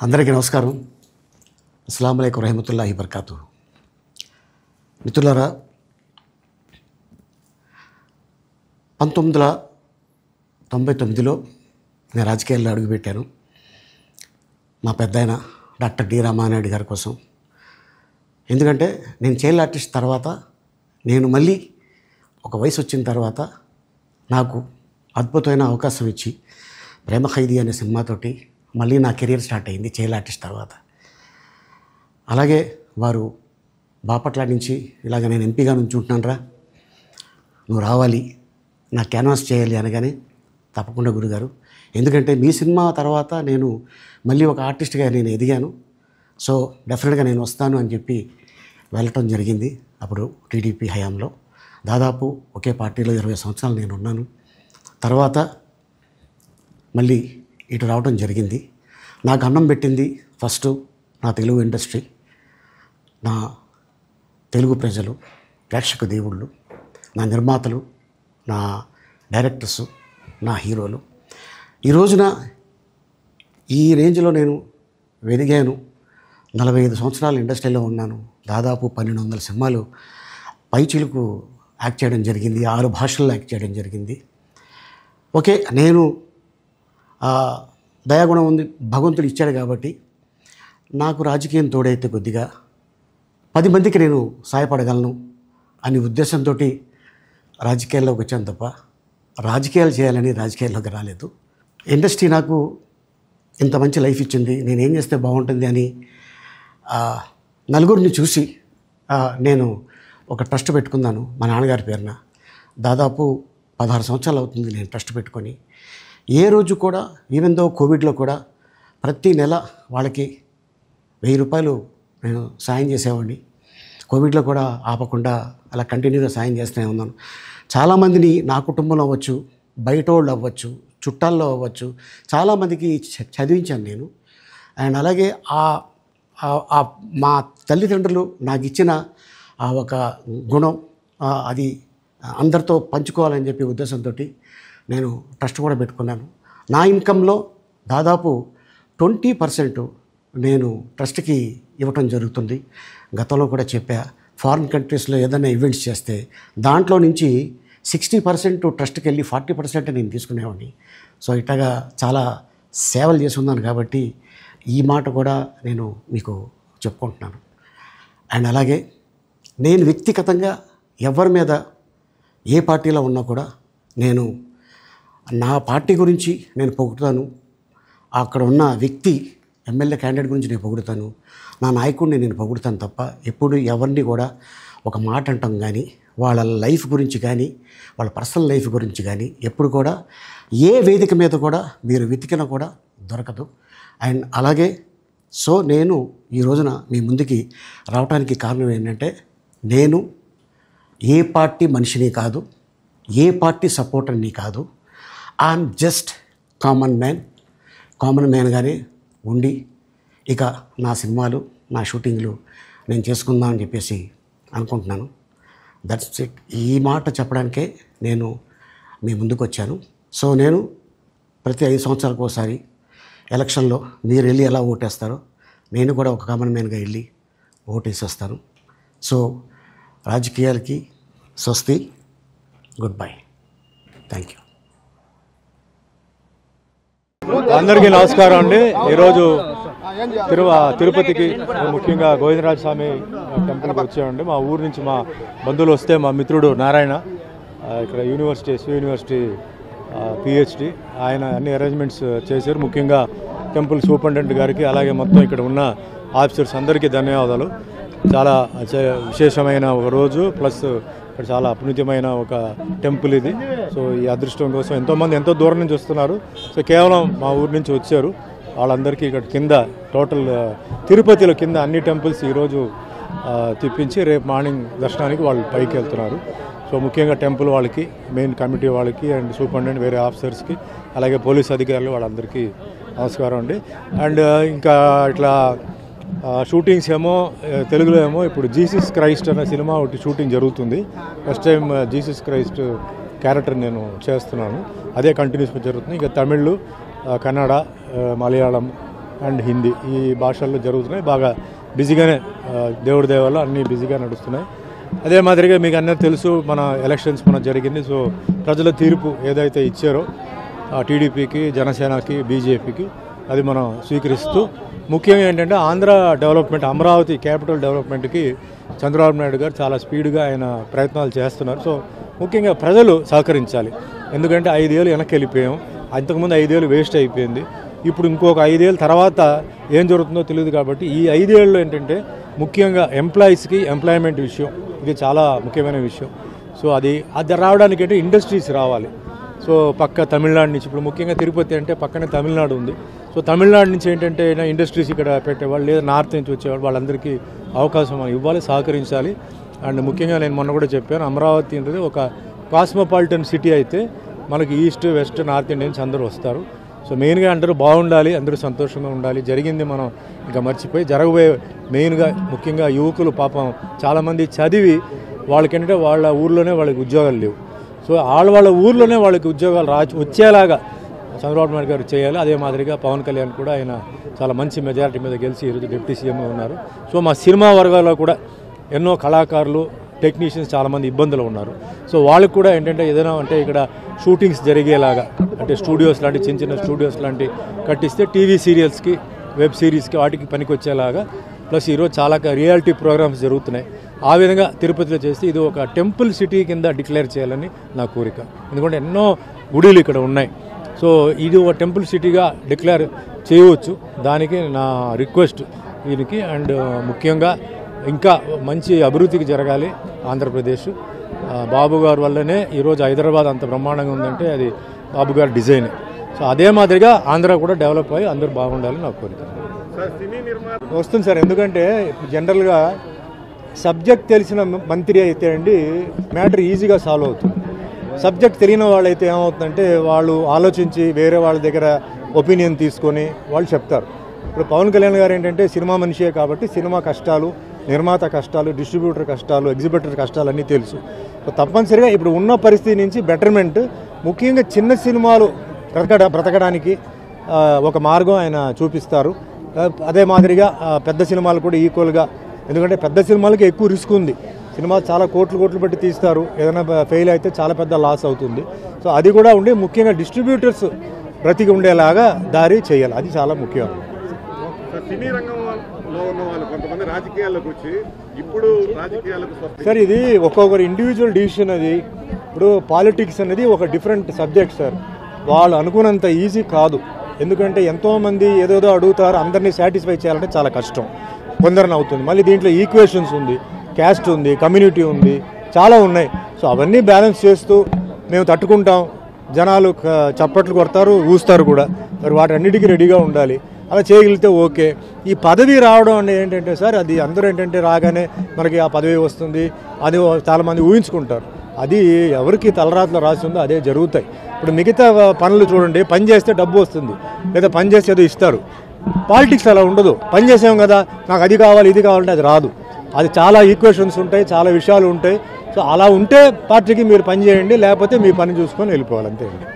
అందరికీ నమస్కారం. అస్సలాము అలైకుం రహమతుల్లాహి బర్కాతు. మిత్రులారా, 1999లో నేను రాజకీయాల్లో అడుగుపెట్టాను. మా పెద్దాయన డాక్టర్ డి రామానాయుడు గారి కోసం. ఎందుకంటే నేను చైల్డ్ ఆర్టిస్ట్ తర్వాత నేను మళ్ళీ ఒక వయసు వచ్చిన తర్వాత నాకు అద్భుతమైన అవకాశం ఇచ్చి ప్రేమ ఖైదీ అనే సినిమాతోటి మళ్ళీ నా కెరీర్ స్టార్ట్ అయింది చైల్డ్ ఆర్టిస్ట్ తర్వాత. అలాగే వారు బాపట్ల నుంచి ఇలాగ నేను ఎంపీగా నుంచుంటున్నాను రా, నువ్వు రావాలి, నా క్యాన్వాస్ చేయాలి అనగానే తప్పకుండా గురుగారు, ఎందుకంటే మీ సినిమా తర్వాత నేను మళ్ళీ ఒక ఆర్టిస్ట్గా నేను ఎదిగాను, సో డెఫినెట్గా నేను వస్తాను అని చెప్పి వెళ్ళటం జరిగింది. అప్పుడు టీడీపీ హయాంలో దాదాపు ఒకే పార్టీలో 20 సంవత్సరాలు నేను ఉన్నాను. తర్వాత మళ్ళీ ఇటు రావడం జరిగింది. నాకు అన్నం పెట్టింది ఫస్ట్ నా తెలుగు ఇండస్ట్రీ, నా తెలుగు ప్రజలు, ప్రేక్షక దేవుళ్ళు, నా నిర్మాతలు, నా డైరెక్టర్సు, నా హీరోలు. ఈ రోజున ఈ రేంజ్లో నేను ఎదిగాను. 45 సంవత్సరాలు ఇండస్ట్రీలో ఉన్నాను. దాదాపు 1200 సినిమాలు పైచిలుకు యాక్ట్ చేయడం జరిగింది. 6 భాషల్లో యాక్ట్ చేయడం జరిగింది. ఓకే, నేను దయాగుణం ఉంది, భగవంతుడు ఇచ్చాడు కాబట్టి నాకు రాజకీయం తోడైతే కొద్దిగా 10 మందికి నేను సహాయపడగలను అనే ఉద్దేశంతో రాజకీయాల్లోకి వచ్చాను తప్ప రాజకీయాలు చేయాలని రాజకీయాల్లోకి రాలేదు. ఇండస్ట్రీ నాకు ఇంత మంచి లైఫ్ ఇచ్చింది, నేనేం చేస్తే బాగుంటుంది అని నలుగురిని చూసి నేను ఒక ట్రస్ట్ పెట్టుకున్నాను మా నాన్నగారి పేరున. దాదాపు 16 సంవత్సరాలు అవుతుంది నేను ట్రస్ట్ పెట్టుకొని. ఏ రోజు కూడా, ఈవెన్ దో కోవిడ్లో కూడా ప్రతి నెల వాళ్ళకి 1000 రూపాయలు నేను సాయం చేసేవాడిని. కోవిడ్లో కూడా ఆపకుండా అలా కంటిన్యూగా సాయం చేస్తూనే ఉన్నాను. చాలామందిని నా కుటుంబంలో అవ్వచ్చు, బయట వాళ్ళు అవ్వచ్చు, చుట్టాల్లో అవ్వచ్చు, చాలామందికి చదివించాను నేను. అండ్ అలాగే మా తల్లిదండ్రులు నాకు ఇచ్చిన ఒక గుణం అది అందరితో పంచుకోవాలని చెప్పి ఉద్దేశంతో నేను ట్రస్ట్ కూడా పెట్టుకున్నాను. నా ఇన్కంలో దాదాపు 20% నేను ట్రస్ట్కి ఇవ్వటం జరుగుతుంది. గతంలో కూడా చెప్పా, ఫారిన్ కంట్రీస్లో ఏదైనా ఈవెంట్స్ చేస్తే దాంట్లో నుంచి 60% ట్రస్ట్కి వెళ్ళి 40% నేను తీసుకునేవాడిని. సో ఇట్లాగా చాలా సేవలు చేసి ఉన్నాను కాబట్టి ఈ మాట కూడా నేను మీకు చెప్పుకుంటున్నాను. అండ్ అలాగే నేను వ్యక్తిగతంగా ఎవరి మీద ఏ పార్టీలో ఉన్నా కూడా నేను నా పార్టీ గురించి నేను పొగుడుతాను, అక్కడ ఉన్న వ్యక్తి ఎమ్మెల్యే క్యాండిడేట్ గురించి నేను పొగుడుతాను, నా నాయకుడిని నేను పొగుడుతాను తప్ప ఎప్పుడు ఎవరిని కూడా ఒక మాట అంటాం కానీ వాళ్ళ లైఫ్ గురించి కానీ వాళ్ళ పర్సనల్ లైఫ్ గురించి కానీ ఎప్పుడు కూడా ఏ వేదిక మీద కూడా మీరు వెతికినా కూడా దొరకదు. అండ్ అలాగే సో నేను ఈ రోజున మీ ముందుకి రావడానికి కారణం ఏంటంటే, నేను ఏ పార్టీ మనిషిని కాదు, ఏ పార్టీ సపోర్టర్ని కాదు, ఐఎమ్ జస్ట్ కామన్ మ్యాన్గానే ఉండి ఇక నా సినిమాలు, నా షూటింగ్లు నేను చేసుకుందామని చెప్పేసి అనుకుంటున్నాను. That's it. ఈ మాట చెప్పడానికే నేను మీ ముందుకు వచ్చాను. సో నేను ప్రతి 5 సంవత్సరాలకు ఒకసారి ఎలక్షన్లో మీరు వెళ్ళి ఎలా ఓటేస్తారో నేను కూడా ఒక కామన్ మ్యాన్గా వెళ్ళి ఓటేసి వస్తాను. సో రాజకీయాలకి స్వస్తి, గుడ్ బై, థ్యాంక్ యూ. అందరికీ నమస్కారం అండి. ఈరోజు తిరుపతికి ముఖ్యంగా గోవిందరాజ స్వామి టెంపుల్కి వచ్చామండి. మా ఊరు నుంచి మా బంధువులు వస్తే మా మిత్రుడు నారాయణ ఇక్కడ ఎస్వి యూనివర్సిటీ పిహెచ్డి, ఆయన అన్ని అరేంజ్మెంట్స్ చేశారు. ముఖ్యంగా టెంపుల్ సూపరింటెండెంట్ గారికి అలాగే మొత్తం ఇక్కడ ఉన్న ఆఫీసర్స్ అందరికీ ధన్యవాదాలు. చాలా విశేషమైన ఒక రోజు, ప్లస్ ఇక్కడ చాలా అపుణ్యమైన ఒక టెంపుల్ ఇది. సో ఈ అదృష్టం కోసం ఎంతోమంది ఎంతో దూరం నుంచి వస్తున్నారు. సో కేవలం మా ఊరు నుంచి వచ్చారు. వాళ్ళందరికీ ఇక్కడ కింద టోటల్ తిరుపతిలో కింద అన్ని టెంపుల్స్ ఈరోజు తిప్పించి రేపు మార్నింగ్ దర్శనానికి వాళ్ళు పైకి వెళ్తున్నారు. సో ముఖ్యంగా టెంపుల్ వాళ్ళకి, మెయిన్ కమిటీ వాళ్ళకి అండ్ సూపరింటెండెంట్ వేరే ఆఫీసర్స్కి అలాగే పోలీస్ అధికారులు వాళ్ళందరికీ నమస్కారం అండి. అండ్ ఇంకా ఇట్లా షూటింగ్స్ ఏమో తెలుగులో ఏమో ఇప్పుడు జీసస్ క్రైస్ట్ అనే సినిమా ఒకటి షూటింగ్ జరుగుతుంది. First time Jesus Christ character నేను చేస్తున్నాను, అదే కంటిన్యూస్గా జరుగుతుంది. ఇంకా తమిళ్, కన్నడ, మలయాళం, అండ్ హిందీ ఈ భాషల్లో జరుగుతున్నాయి. బాగా బిజీగానే దేవుడి దయ వల్ల అన్నీ బిజీగా నడుస్తున్నాయి. అదే మాదిరిగా మీకు అందరూ తెలుసు, మన ఎలక్షన్స్ జరిగింది. సో ప్రజల తీర్పు ఏదైతే ఇచ్చారో టీడీపీకి, జనసేనకి, బీజేపీకి అది మనం స్వీకరిస్తూ ముఖ్యంగా ఏంటంటే ఆంధ్ర డెవలప్మెంట్, అమరావతి క్యాపిటల్ డెవలప్మెంట్కి చంద్రబాబు నాయుడు గారు చాలా స్పీడ్గా ఆయన ప్రయత్నాలు చేస్తున్నారు. సో ముఖ్యంగా ప్రజలు సహకరించాలి. ఎందుకంటే 5 ఏళ్ళు వెనక్కి వెళ్ళిపోయాం. అంతకుముందు 5 ఏళ్ళు వేస్ట్ అయిపోయింది. ఇప్పుడు ఇంకొక 5 ఏళ్ళ తర్వాత ఏం జరుగుతుందో తెలియదు. కాబట్టి ఈ 5 ఏళ్ళలో ఏంటంటే ముఖ్యంగా ఎంప్లాయీస్కి ఎంప్లాయ్మెంట్ విషయం ఇది చాలా ముఖ్యమైన విషయం. సో అది రావడానికి అంటే ఇండస్ట్రీస్ రావాలి. సో పక్క తమిళనాడు నుంచి, ఇప్పుడు ముఖ్యంగా తిరుపతి అంటే పక్కనే తమిళనాడు ఉంది. సో తమిళనాడు నుంచి ఏంటంటే ఇండస్ట్రీస్ ఇక్కడ పెట్టేవాళ్ళు, లేదా నార్త్ నుంచి వచ్చేవాళ్ళు, వాళ్ళందరికీ అవకాశం ఇవ్వాలి, సహకరించాలి. అండ్ ముఖ్యంగా నేను మొన్న కూడా చెప్పాను, అమరావతి అనేది ఒక కాస్మోపాలిటన్ సిటీ అయితే మనకి ఈస్ట్, వెస్ట్, నార్త్ ఇండియన్స్ అందరూ వస్తారు. సో మెయిన్గా అందరూ బాగుండాలి, అందరూ సంతోషంగా ఉండాలి. జరిగింది మనం ఇంకా మర్చిపోయి జరగబోయే మెయిన్గా ముఖ్యంగా యువకులు పాపం చాలామంది చదివి వాళ్ళకేంటంటే వాళ్ళ ఊర్లోనే వాళ్ళకి ఉద్యోగాలు లేవు. సో వాళ్ళ ఊర్లోనే వాళ్ళకి ఉద్యోగాలు వచ్చేలాగా చంద్రబాబు నాయుడు గారు చేయాలి. అదే మాదిరిగా పవన్ కళ్యాణ్ కూడా ఆయన చాలా మంచి మెజారిటీ మీద గెలిచి ఈరోజు డిప్యూటీ సీఎంగా ఉన్నారు. సో మా సినిమా వర్గాల్లో కూడా ఎన్నో కళాకారులు, టెక్నీషియన్స్ చాలామంది ఇబ్బందులు ఉన్నారు. సో వాళ్ళకి కూడా ఏంటంటే ఏదైనా అంటే ఇక్కడ షూటింగ్స్ జరిగేలాగా అంటే స్టూడియోస్ లాంటి చిన్న చిన్న స్టూడియోస్ లాంటి కట్టిస్తే టీవీ సీరియల్స్కి, వెబ్ సిరీస్కి వాటికి పనికొచ్చేలాగా, ప్లస్ ఈరోజు చాలా రియాలిటీ ప్రోగ్రామ్స్ జరుగుతున్నాయి. ఆ విధంగా తిరుపతిలో చేస్తే ఇది ఒక టెంపుల్ సిటీ కింద డిక్లేర్ చేయాలని నా కోరిక. ఎందుకంటే ఎన్నో గుడిలు ఇక్కడ ఉన్నాయి. సో ఇది ఒక టెంపుల్ సిటీగా డిక్లేర్ చేయవచ్చు. దానికి నా రిక్వెస్ట్ దీనికి. అండ్ ముఖ్యంగా ఇంకా మంచి అభివృద్ధికి జరగాలి ఆంధ్రప్రదేశ్. బాబు గారి వల్లనే ఈరోజు హైదరాబాద్ అంత బ్రహ్మాండంగా ఉందంటే అది బాబు గారి డిజైన్. సో అదే మాదిరిగా ఆంధ్ర కూడా డెవలప్ అయ్యి అందరూ బాగుండాలని నాకు కోరిక వస్తుంది సార్. ఎందుకంటే జనరల్గా సబ్జెక్ట్ తెలిసిన మంత్రి అయితే అండి మ్యాటర్ ఈజీగా సాల్వ్ అవుతుంది. సబ్జెక్ట్ తెలియని వాళ్ళైతే ఏమవుతుందంటే వాళ్ళు ఆలోచించి వేరే వాళ్ళ దగ్గర ఒపీనియన్ తీసుకొని వాళ్ళు చెప్తారు. ఇప్పుడు పవన్ కళ్యాణ్ గారు ఏంటంటే సినిమా మనిషే కాబట్టి సినిమా కష్టాలు, నిర్మాత కష్టాలు, డిస్ట్రిబ్యూటర్ కష్టాలు, ఎగ్జిబిటర్ కష్టాలు అన్నీ తెలుసు. సో తప్పనిసరిగా ఇప్పుడు ఉన్న పరిస్థితి నుంచి బెటర్మెంట్, ముఖ్యంగా చిన్న సినిమాలు బ్రతకడానికి ఒక మార్గం ఆయన చూపిస్తారు. అదే మాదిరిగా పెద్ద సినిమాలు కూడా ఈక్వల్గా, ఎందుకంటే పెద్ద సినిమాలకి ఎక్కువ రిస్క్ ఉంది. సినిమా చాలా కోట్లు పెట్టి తీస్తారు, ఏదైనా ఫెయిల్ అయితే చాలా పెద్ద లాస్ అవుతుంది. సో అది కూడా ఉండి ముఖ్యంగా డిస్ట్రిబ్యూటర్స్ బ్రతికి ఉండేలాగా దారి చేయాలి, అది చాలా ముఖ్యం. సినీ రంగంలో ఉన్న వాళ్ళు కొంతమంది రాజకీయాల్లోకి వచ్చి ఇప్పుడు రాజకీయాలకు సార్ ఇది ఒక్కొక్కరు ఇండివిజువల్ డిసిషన్. అది ఇప్పుడు పాలిటిక్స్ అనేది ఒక డిఫరెంట్ సబ్జెక్ట్ సార్. వాళ్ళు అనుకున్నంత ఈజీ కాదు. ఎందుకంటే ఎంతోమంది ఏదేదో అడుగుతారు, అందరినీ సాటిస్ఫై చేయాలంటే చాలా కష్టం, కొందరిని అవుతుంది. మళ్ళీ దీంట్లో ఈక్వేషన్స్ ఉంది, క్యాస్ట్ ఉంది, కమ్యూనిటీ ఉంది, చాలా ఉన్నాయి. సో అవన్నీ బ్యాలెన్స్ చేస్తూ మేము తట్టుకుంటాం, జనాలు చప్పట్లు కొడతారు, ఊస్తారు కూడా, మరి వాటన్నిటికీ రెడీగా ఉండాలి. అలా చేయగలిగితే ఓకే. ఈ పదవి రావడం అనేది ఏంటంటే సార్, అది అందరూ ఏంటంటే రాగానే మనకి ఆ పదవి వస్తుంది అది చాలామంది ఊహించుకుంటారు. అది ఎవరికి తలరాతలో రాసి ఉందో అదే జరుగుతాయి. ఇప్పుడు మిగతా పనులు చూడండి, పని చేస్తే డబ్బు వస్తుంది, లేదా పని చేస్తే ఏదో ఇస్తారు. పాలిటిక్స్ అలా ఉండదు. పని చేసాం కదా, నాకు అది కావాలి ఇది కావాలంటే అది రాదు. అది చాలా ఈక్వేషన్స్ ఉంటాయి, చాలా విషయాలు ఉంటాయి. సో అలా ఉంటే పార్టీకి మీరు పని చేయండి, లేకపోతే మీ పని చూసుకొని వెళ్ళిపోవాలి, అంతే అండి.